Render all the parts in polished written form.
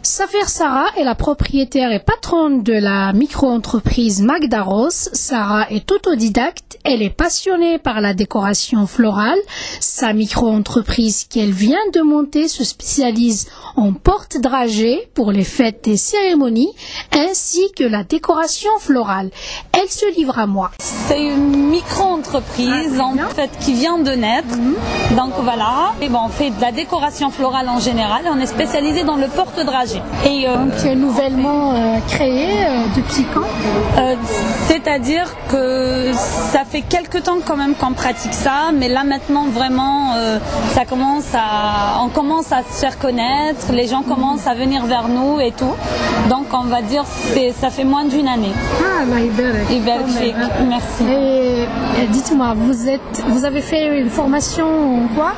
Safer Sarah est la propriétaire et patronne de la micro-entreprise Magda Rose. Sarah est autodidacte, elle est passionnée par la décoration florale. Sa micro-entreprise qu'elle vient de monter se spécialise en porte-dragées pour les fêtes et cérémonies, ainsi que la décoration florale. Elle se livre à moi. C'est une micro-entreprise en fait qui vient de naître. Donc voilà, et on fait de la décoration florale en général et on est spécialisé dans le porte-dragées. Et qui est nouvellement créé depuis quand? C'est-à-dire que ça fait quelques temps quand même qu'on pratique ça, mais là maintenant vraiment on commence à se faire connaître, les gens commencent à venir vers nous et tout. Donc on va dire ça fait moins d'une année. Ah, merci. Et dites-moi, vous avez fait une formation ou quoi?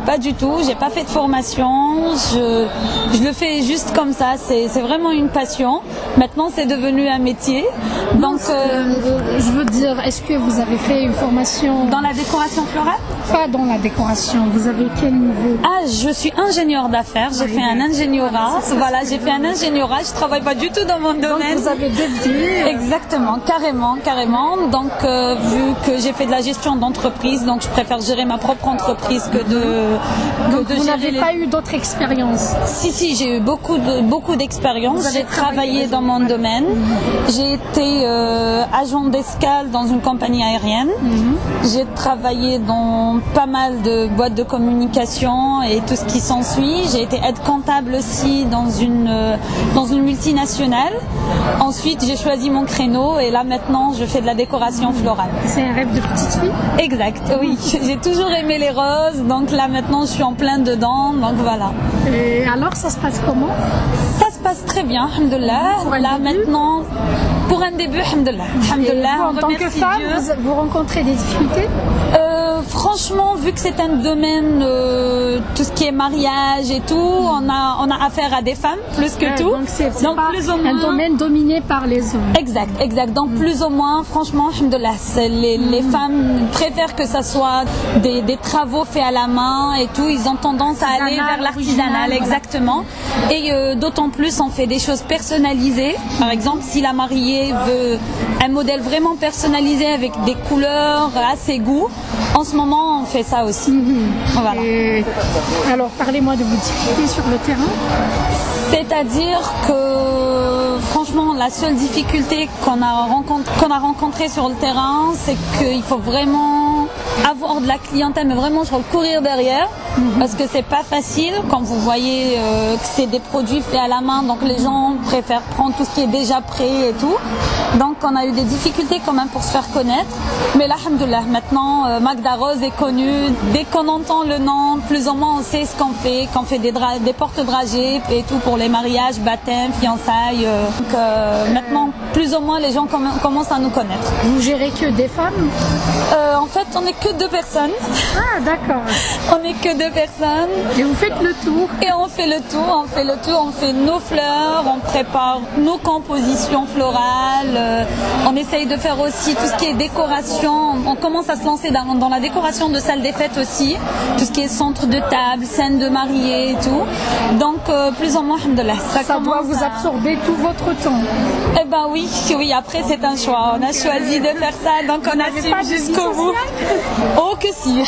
Pas du tout. J'ai pas fait de formation. Je le fais juste comme ça. C'est vraiment une passion. Maintenant, c'est devenu un métier. Donc, je veux dire, est-ce que vous avez fait une formation dans la décoration florale? Pas dans la décoration. Vous avez quel niveau? Ah, je suis ingénieure d'affaires. J'ai fait un ingénierat. Voilà, j'ai fait un ingénierat. Je travaille pas du tout dans mon domaine. Donc, vous avez dédié. Exactement, carrément. Donc, vu que j'ai fait de la gestion d'entreprise, donc je préfère gérer ma propre entreprise que de vous n'avez pas eu d'autres expériences? Si, j'ai eu beaucoup d'expériences. J'ai travaillé dans mon domaine. J'ai été agent d'escale dans une compagnie aérienne. J'ai travaillé dans pas mal de boîtes de communication et tout ce qui s'ensuit. J'ai été aide comptable aussi dans une multinationale. Ensuite, j'ai choisi mon créneau et là maintenant, je fais de la décoration florale. C'est un rêve de petite fille? Exact, oui. J'ai toujours aimé les roses, donc là maintenant, je suis en plein dedans, donc voilà. Et alors, ça se passe comment? Ça se passe très bien, alhamdoulilah. Là maintenant, pour un début, alhamdoulilah. En tant que femme, vous rencontrez des difficultés? Franchement, vu que c'est un domaine, tout ce qui est mariage et tout, on a affaire à des femmes plus que tout. Donc c'est pas plus ou moins un domaine dominé par les hommes. Exact. Donc plus ou moins, franchement, alhamdoulilah, les femmes préfèrent que ça soit des travaux faits à la main et tout. Ils ont tendance à aller vers l'artisanal, exactement. Et d'autant plus, on fait des choses personnalisées. Par exemple, si la mariée veut un modèle vraiment personnalisé avec des couleurs à ses goûts, en ce moment, on fait ça aussi. Voilà. Et alors, parlez-moi de vos difficultés sur le terrain. C'est-à-dire que, franchement, la seule difficulté qu'on a rencontrée sur le terrain, c'est qu'il faut vraiment avoir de la clientèle, mais vraiment, je courir derrière, parce que c'est pas facile quand vous voyez que c'est des produits faits à la main, donc les gens préfèrent prendre tout ce qui est déjà prêt et tout. Donc, on a eu des difficultés quand même pour se faire connaître, mais là, alhamdoulilah, maintenant, Magda Rose est connue. Dès qu'on entend le nom, plus ou moins, on sait ce qu'on fait des porte-dragées et tout pour les mariages, baptêmes, fiançailles. Donc, maintenant, plus ou moins, les gens commencent à nous connaître. Vous gérez que des femmes? En fait, on n'est que 2 personnes. Ah, d'accord. On n'est que 2 personnes. Et vous faites le tour? Et on fait le tour, on fait nos fleurs, on prépare nos compositions florales. On essaye de faire aussi tout ce qui est décoration. On commence à se lancer dans la décoration de salle des fêtes aussi. Tout ce qui est centre de table, scène de mariée et tout. Donc, plus ou moins, alhamdoulilah. Ça doit vous absorber tout votre temps. Eh ben oui, après c'est un choix. On a choisi de faire ça, donc on assume jusqu'au bout. Oh que si.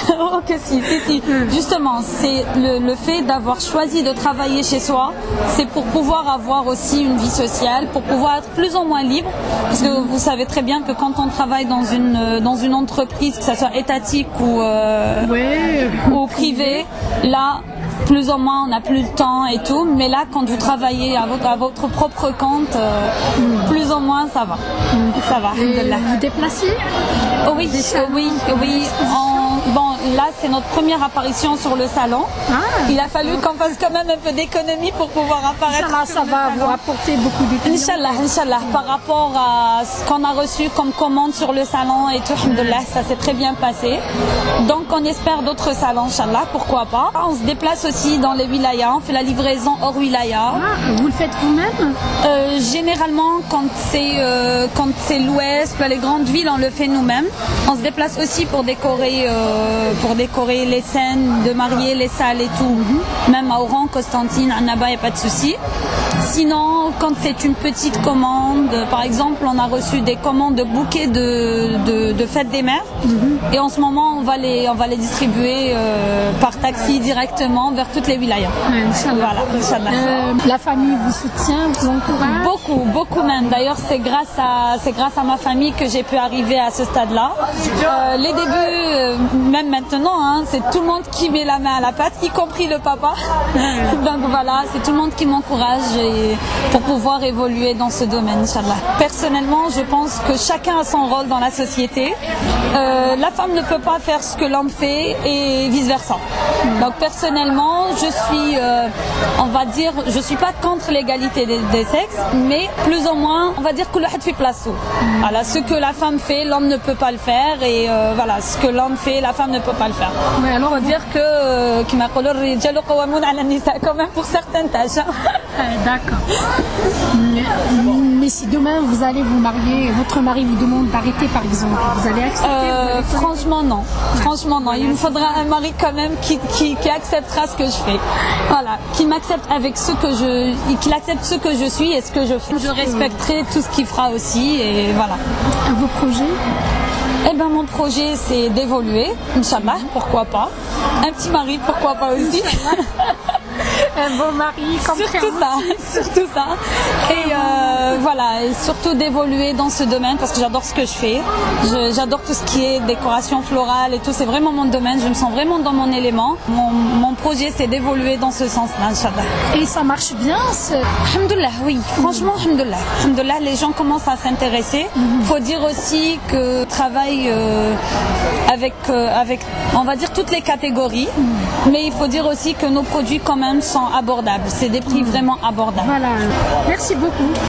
Justement, c'est le fait d'avoir choisi de travailler chez soi, c'est pour pouvoir avoir aussi une vie sociale, pour pouvoir être plus ou moins libre. Parce que vous savez très bien que quand on travaille dans une entreprise, que ce soit étatique ou privée, là, plus ou moins, on n'a plus le temps et tout. Mais là, quand vous travaillez à votre propre compte, plus ou moins, ça va. Ça va. Et vous déplacez? Oui. Bon, là, c'est notre première apparition sur le salon. Il a fallu qu'on fasse quand même un peu d'économie pour pouvoir apparaître. Inch'Allah, ça va vous rapporter beaucoup de clients. Inch'Allah, par rapport à ce qu'on a reçu comme commande sur le salon et tout, alhamdoulilah, ça s'est très bien passé. Donc, on espère d'autres salons, Inch'Allah, pourquoi pas. On se déplace aussi dans les wilayas, on fait la livraison hors wilaya. Vous le faites vous-même? Généralement, quand c'est l'ouest, les grandes villes, on le fait nous-mêmes. On se déplace aussi pour décorer pour décorer les scènes de mariés, les salles et tout. Même à Oran, Constantine, Annaba, il n'y a pas de souci. Sinon, quand c'est une petite commande, par exemple, on a reçu des commandes de bouquets de fêtes des mères. Et en ce moment, on va les distribuer par taxi directement vers toutes les wilayas. Voilà, Inch'Allah. La famille vous soutient, vous encourage? Beaucoup même. D'ailleurs, c'est grâce à ma famille que j'ai pu arriver à ce stade-là. Les débuts, même maintenant, hein, c'est tout le monde qui met la main à la pâte, y compris le papa. Donc voilà, c'est tout le monde qui m'encourage pour pouvoir évoluer dans ce domaine, Inch'Allah. Personnellement, je pense que chacun a son rôle dans la société. La femme ne peut pas faire ce que l'homme fait et vice-versa. Donc personnellement, je suis pas contre l'égalité des sexes, mais plus ou moins, on va dire que le had fi placeau. Voilà, ce que la femme fait, l'homme ne peut pas le faire, et voilà, ce que l'homme fait, la femme ne peut pas le faire. Ouais, alors faut dire que quand même pour certaines tâches. D'accord. Mais si demain vous allez vous marier, votre mari vous demande d'arrêter par exemple, vous allez accepter? Franchement non. Franchement non. Il me faudra un mari quand même qui acceptera ce que je fais. Voilà, qui m'accepte avec qu'il accepte ce que je suis et ce que je fais. Je respecterai tout ce qu'il fera aussi, et voilà. Vos projets? Eh ben mon projet c'est d'évoluer, Inch'Allah, pourquoi pas. Un petit mari, pourquoi pas aussi. Un beau mari, surtout ça. Et voilà, et surtout d'évoluer dans ce domaine parce que j'adore ce que je fais. J'adore tout ce qui est décoration florale et tout, c'est vraiment mon domaine, je me sens vraiment dans mon élément. Mon projet c'est d'évoluer dans ce sens-là, Inch'Allah. Et ça marche bien? Alhamdoulilah, oui, franchement, alhamdoulilah, les gens commencent à s'intéresser. Faut dire aussi que je travaille avec, on va dire, toutes les catégories, mais il faut dire aussi que nos produits quand même sont abordables. C'est des prix vraiment abordables. Voilà. Merci beaucoup.